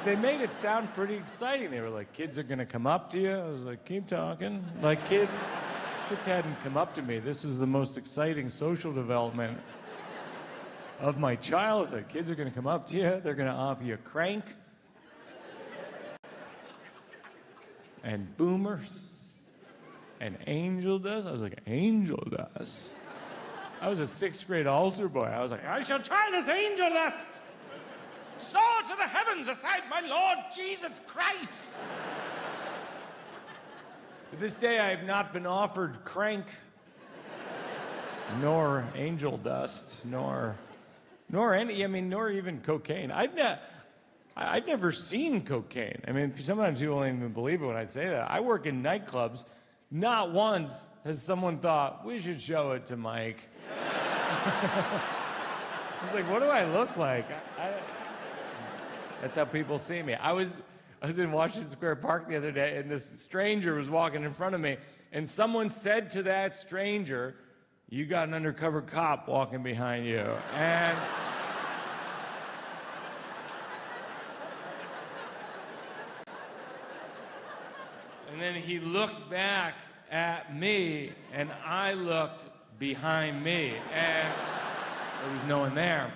they made it sound pretty exciting. They were like, kids are going to come up to you. I was like, keep talking. Like, kids hadn't come up to me. This was the most exciting social development of my childhood. Kids are going to come up to you. They're going to offer you a crank and boomers and angel dust. I was like, angel dust? I was a 6th grade altar boy. I was like, I shall try this angel dust. Soar to the heavens aside my Lord Jesus Christ. To this day, I have not been offered crank, nor angel dust, nor even cocaine. I've never seen cocaine. I mean, sometimes people don't even believe it when I say that. I work in nightclubs. Not once has someone thought, we should show it to Mike. It's like, what do I look like? That's how people see me. I was in Washington Square Park the other day, and this stranger was walking in front of me, and someone said to that stranger, you got an undercover cop walking behind you. And then he looked back at me, and I looked behind me, and there was no one there.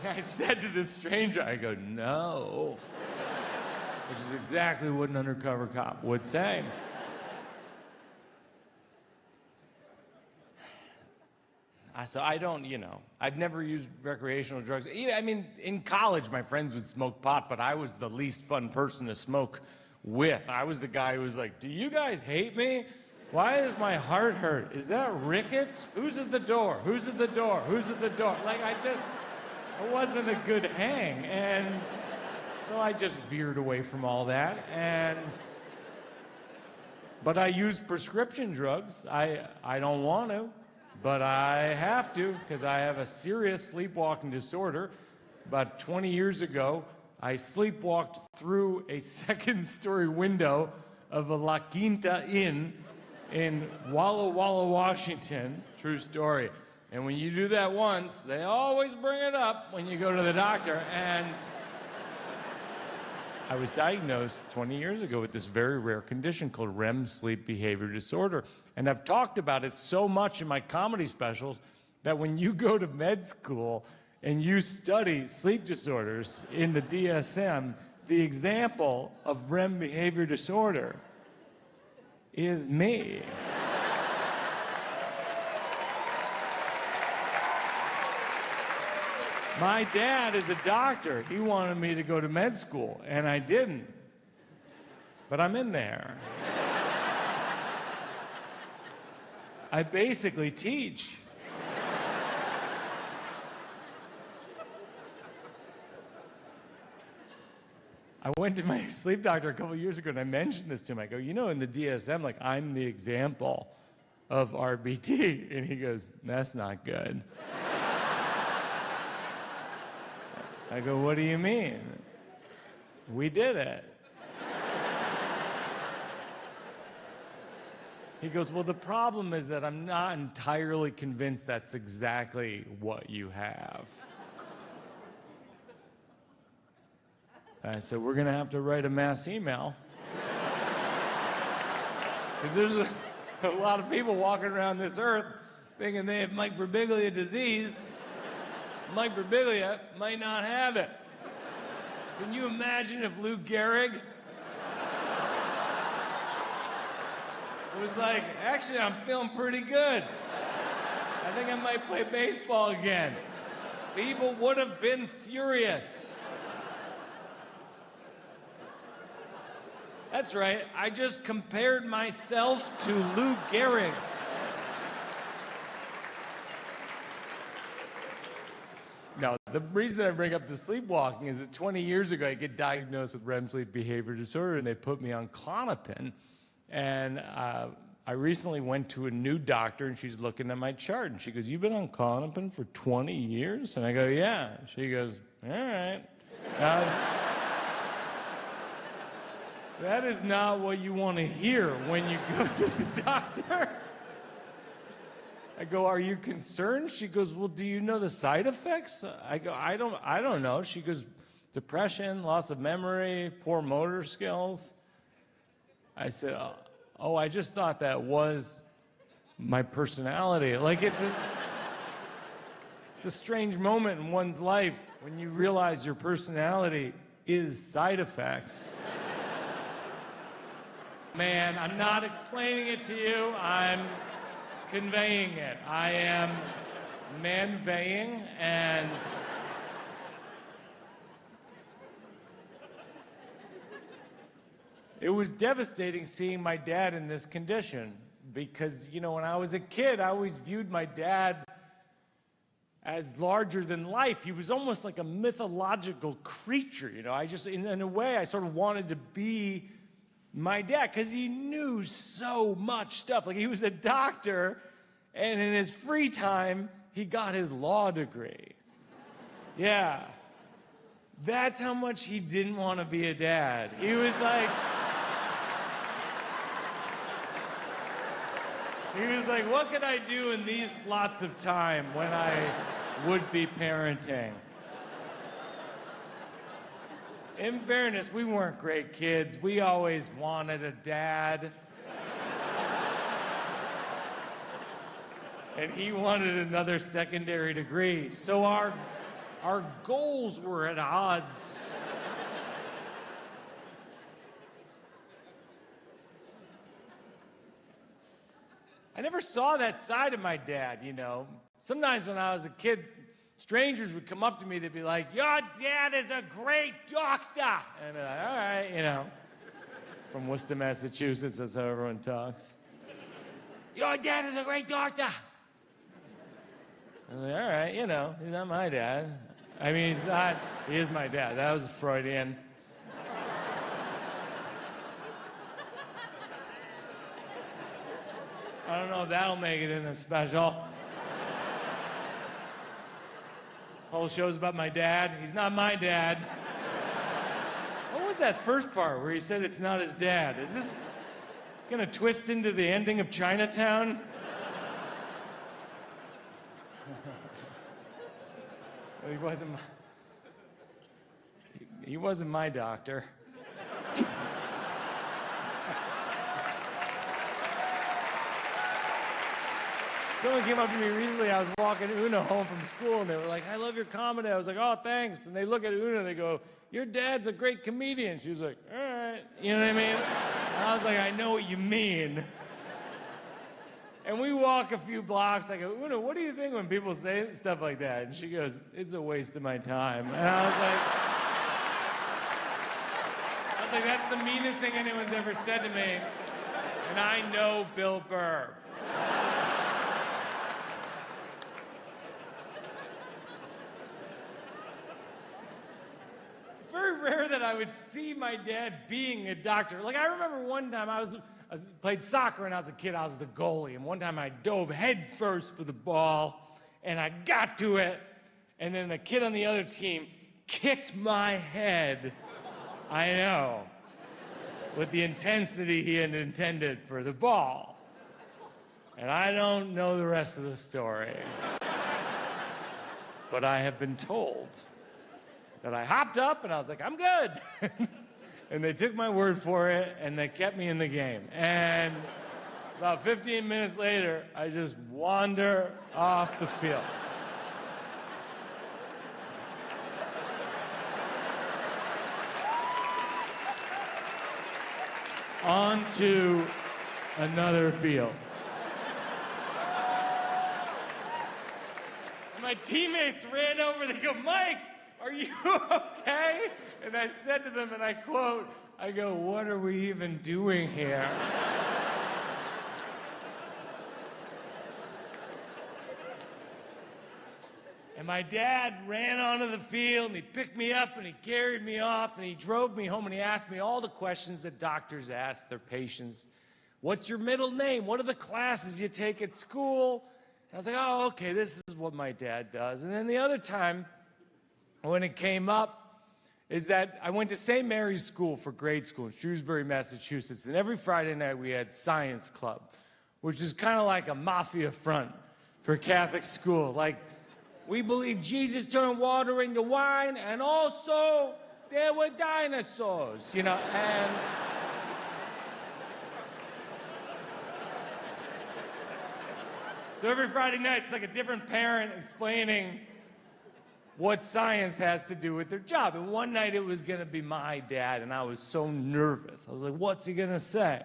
And I said to this stranger, I go, no, which is exactly what an undercover cop would say. So I don't, I've never used recreational drugs. I mean, in college, my friends would smoke pot, but I was the least fun person to smoke with. I was the guy who was like, do you guys hate me? Why does my heart hurt? Is that rickets? Who's at the door? Who's at the door? Who's at the door? Like, it wasn't a good hang. And so I just veered away from all that. But I use prescription drugs. I don't want to, but I have to because I have a serious sleepwalking disorder. About 20 years ago, I sleepwalked through a 2nd-story window of a La Quinta Inn in Walla Walla, Washington. True story. And when you do that once, they always bring it up when you go to the doctor. And I was diagnosed 20 years ago with this very rare condition called REM sleep behavior disorder. And I've talked about it so much in my comedy specials that when you go to med school and you study sleep disorders in the DSM, the example of REM behavior disorder is me. My dad is a doctor. He wanted me to go to med school, and I didn't. But I'm in there. I basically teach. I went to my sleep doctor a couple years ago, and I mentioned this to him. I go, in the DSM, like, I'm the example of RBT. And he goes, that's not good. I go, what do you mean? We did it. He goes, well, the problem is that I'm not entirely convinced that's exactly what you have. I said, we're going to have to write a mass email. Because there's a lot of people walking around this earth thinking they have Mike Birbiglia disease. Mike Birbiglia might not have it. Can you imagine if Lou Gehrig was like, actually, I'm feeling pretty good. I think I might play baseball again. People would have been furious. That's right, I just compared myself to Lou Gehrig. Now, the reason I bring up the sleepwalking is that 20 years ago, I get diagnosed with REM sleep behavior disorder, and they put me on Klonopin. And I recently went to a new doctor, and she's looking at my chart, and she goes, you've been on Klonopin for 20 years? And I go, yeah. She goes, all right. That is not what you want to hear when you go to the doctor. I go, are you concerned? She goes, well, do you know the side effects? I go, I don't know. She goes, depression, loss of memory, poor motor skills. I said, oh, I just thought that was my personality. Like, it's a strange moment in one's life when you realize your personality is side effects. Man, I'm not explaining it to you, I'm conveying it. I am manveying, and it was devastating seeing my dad in this condition because, you know, when I was a kid, I always viewed my dad as larger than life. He was almost like a mythological creature, you know. I just, in a way, I sort of wanted to be my dad because he knew so much stuff. Like, he was a doctor, and in his free time, he got his law degree. Yeah. That's how much he didn't want to be a dad. He was like... He was like, what can I do in these slots of time when I would be parenting? In fairness, we weren't great kids. We always wanted a dad. And he wanted another secondary degree. So our goals were at odds. I never saw that side of my dad, you know. Sometimes when I was a kid, strangers would come up to me, they'd be like, your dad is a great doctor. And I'd be like, all right, you know. From Worcester, Massachusetts, that's how everyone talks. Your dad is a great doctor. I'm like, all right, you know, he's not my dad. I mean, he's not, he is my dad. That was Freudian. I don't know if that'll make it in a special. Whole show's about my dad. He's not my dad. What was that first part where he said it's not his dad? Is this gonna twist into the ending of Chinatown? Well, he wasn't my doctor. Someone came up to me recently, I was walking Una home from school, and they were like, I love your comedy. I was like, oh, thanks. And they look at Una, and they go, your dad's a great comedian. She was like, all right. You know what I mean? And I was like, I know what you mean. And we walk a few blocks. I go, Una, what do you think when people say stuff like that? And she goes, it's a waste of my time. And I was like, that's the meanest thing anyone's ever said to me. And I know Bill Burr. Very rare that I would see my dad being a doctor. Like, I remember one time I played soccer when I was a kid. I was the goalie, and one time I dove head first for the ball, and I got to it, and then the kid on the other team kicked my head. I know, with the intensity he had intended for the ball. And I don't know the rest of the story, but I have been told that I hopped up and I was like, I'm good. And they took my word for it and they kept me in the game. And about 15 minutes later, I just wander off the field. Onto another field. And my teammates ran over, they go, Mike, are you okay? And I said to them, and I quote, I go, what are we even doing here? And my dad ran onto the field, and he picked me up, and he carried me off, and he drove me home, and he asked me all the questions that doctors ask their patients. What's your middle name? What are the classes you take at school? And I was like, oh, okay, this is what my dad does. And then the other time, when it came up, is that I went to St. Mary's School for grade school in Shrewsbury, Massachusetts, and every Friday night we had science club, which is kind of like a mafia front for Catholic school. Like We believe Jesus turned water into wine, and also there were dinosaurs, you know, and... So every Friday night, it's like a different parent explaining what science has to do with their job. And one night it was gonna be my dad, and I was so nervous. I was like, what's he gonna say?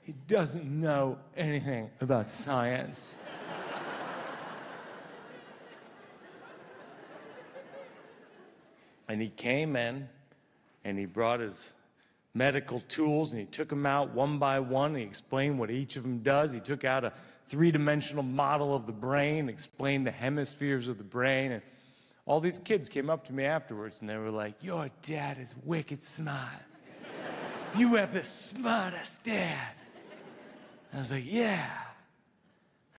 He doesn't know anything about science. And he came in, and he brought his medical tools, and he took them out one by one, and he explained what each of them does. He took out a three-dimensional model of the brain, explained the hemispheres of the brain, and all these kids came up to me afterwards, and they were like, your dad is wicked smart. You have the smartest dad. I was like, yeah.